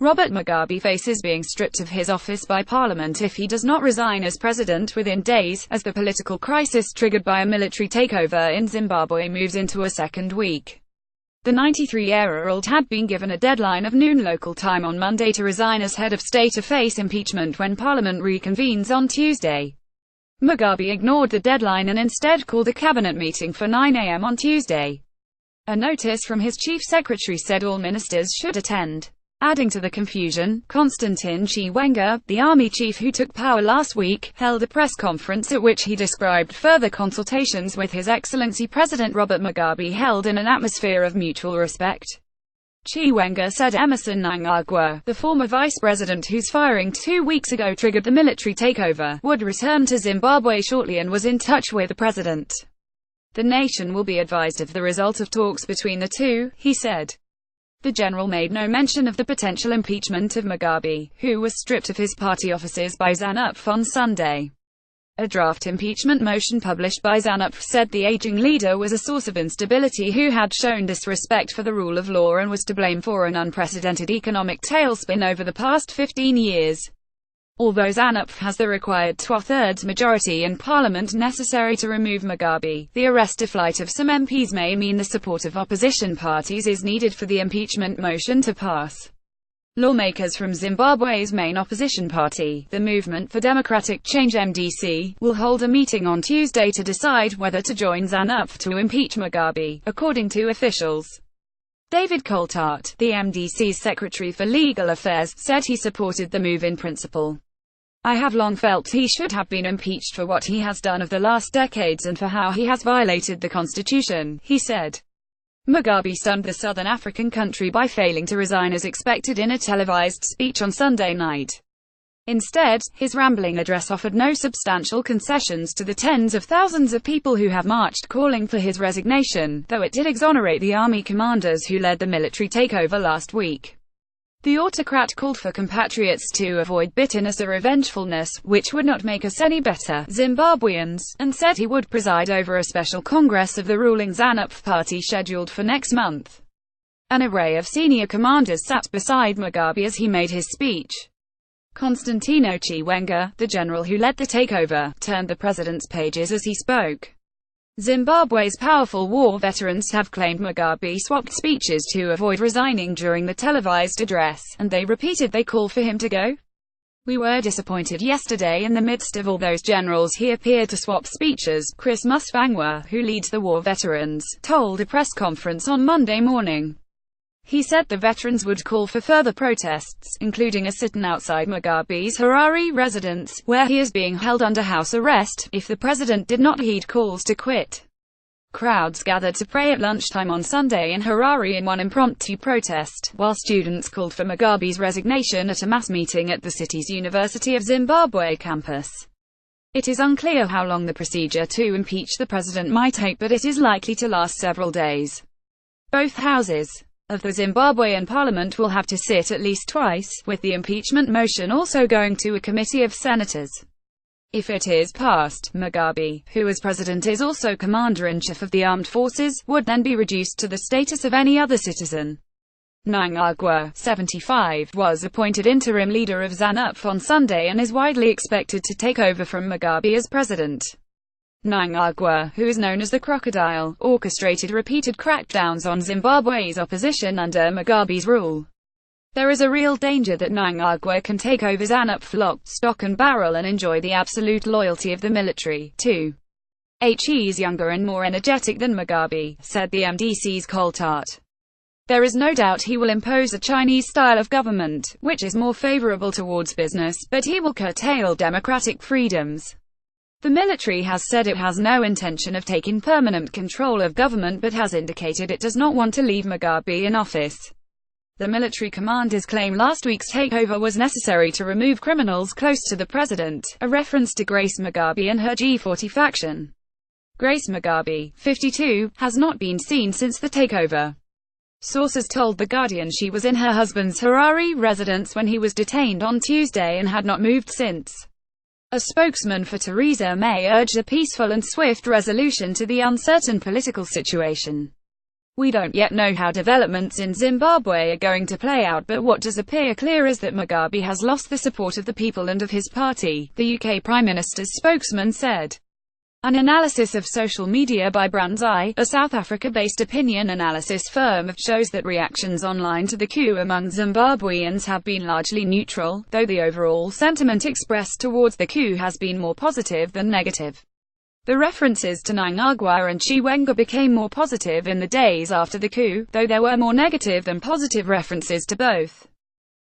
Robert Mugabe faces being stripped of his office by parliament if he does not resign as president within days, as the political crisis triggered by a military takeover in Zimbabwe moves into a second week. The 93-year-old had been given a deadline of noon local time on Monday to resign as head of state to face impeachment when Parliament reconvenes on Tuesday. Mugabe ignored the deadline and instead called a cabinet meeting for 9 a.m. on Tuesday. A notice from his chief secretary said all ministers should attend. Adding to the confusion, Constantine Chiwenga, the army chief who took power last week, held a press conference at which he described further consultations with His Excellency President Robert Mugabe held in an atmosphere of mutual respect. Chiwenga said Emmerson Mnangagwa, the former vice president whose firing 2 weeks ago triggered the military takeover, would return to Zimbabwe shortly and was in touch with the president. The nation will be advised of the result of talks between the two, he said. The general made no mention of the potential impeachment of Mugabe, who was stripped of his party offices by ZANU-PF on Sunday. A draft impeachment motion published by ZANU-PF said the aging leader was a source of instability who had shown disrespect for the rule of law and was to blame for an unprecedented economic tailspin over the past 15 years. Although ZANU-PF has the required two-thirds majority in parliament necessary to remove Mugabe, the arrested flight of some MPs may mean the support of opposition parties is needed for the impeachment motion to pass. Lawmakers from Zimbabwe's main opposition party, the Movement for Democratic Change (MDC), will hold a meeting on Tuesday to decide whether to join ZANU-PF to impeach Mugabe, according to officials. David Coltart, the MDC's Secretary for Legal Affairs, said he supported the move in principle. I have long felt he should have been impeached for what he has done of the last decades and for how he has violated the constitution, he said. Mugabe stunned the southern African country by failing to resign as expected in a televised speech on Sunday night. Instead, his rambling address offered no substantial concessions to the tens of thousands of people who have marched calling for his resignation, though it did exonerate the army commanders who led the military takeover last week. The autocrat called for compatriots to avoid bitterness or revengefulness, which would not make us any better Zimbabweans, and said he would preside over a special congress of the ruling ZANU-PF party scheduled for next month. An array of senior commanders sat beside Mugabe as he made his speech. Constantino Chiwenga, the general who led the takeover, turned the president's pages as he spoke. Zimbabwe's powerful war veterans have claimed Mugabe swapped speeches to avoid resigning during the televised address, and they repeated they call for him to go. We were disappointed yesterday in the midst of all those generals he appeared to swap speeches, Chris Musvangwa, who leads the war veterans, told a press conference on Monday morning. He said the veterans would call for further protests, including a sit-in outside Mugabe's Harare residence, where he is being held under house arrest, if the president did not heed calls to quit. Crowds gathered to pray at lunchtime on Sunday in Harare in one impromptu protest, while students called for Mugabe's resignation at a mass meeting at the city's University of Zimbabwe campus. It is unclear how long the procedure to impeach the president might take, but it is likely to last several days. Both houses of the Zimbabwean parliament will have to sit at least twice, with the impeachment motion also going to a committee of senators. If it is passed, Mugabe, who as president is also commander-in-chief of the armed forces, would then be reduced to the status of any other citizen. Mnangagwa, 75, was appointed interim leader of ZANU-PF on Sunday and is widely expected to take over from Mugabe as president. Mnangagwa, who is known as the Crocodile, orchestrated repeated crackdowns on Zimbabwe's opposition under Mugabe's rule. There is a real danger that Mnangagwa can take over ZANU-PF lock, stock and barrel and enjoy the absolute loyalty of the military, too. He's younger and more energetic than Mugabe, said the MDC's Coltart. There is no doubt he will impose a Chinese style of government, which is more favorable towards business, but he will curtail democratic freedoms. The military has said it has no intention of taking permanent control of government but has indicated it does not want to leave Mugabe in office. The military commanders claim last week's takeover was necessary to remove criminals close to the president, a reference to Grace Mugabe and her G40 faction. Grace Mugabe, 52, has not been seen since the takeover. Sources told The Guardian she was in her husband's Harare residence when he was detained on Tuesday and had not moved since. A spokesman for Theresa May urged a peaceful and swift resolution to the uncertain political situation. We don't yet know how developments in Zimbabwe are going to play out, but what does appear clear is that Mugabe has lost the support of the people and of his party, the UK Prime Minister's spokesman said. An analysis of social media by Brand's Eye, a South Africa-based opinion analysis firm, shows that reactions online to the coup among Zimbabweans have been largely neutral, though the overall sentiment expressed towards the coup has been more positive than negative. The references to Mnangagwa and Chiwenga became more positive in the days after the coup, though there were more negative than positive references to both.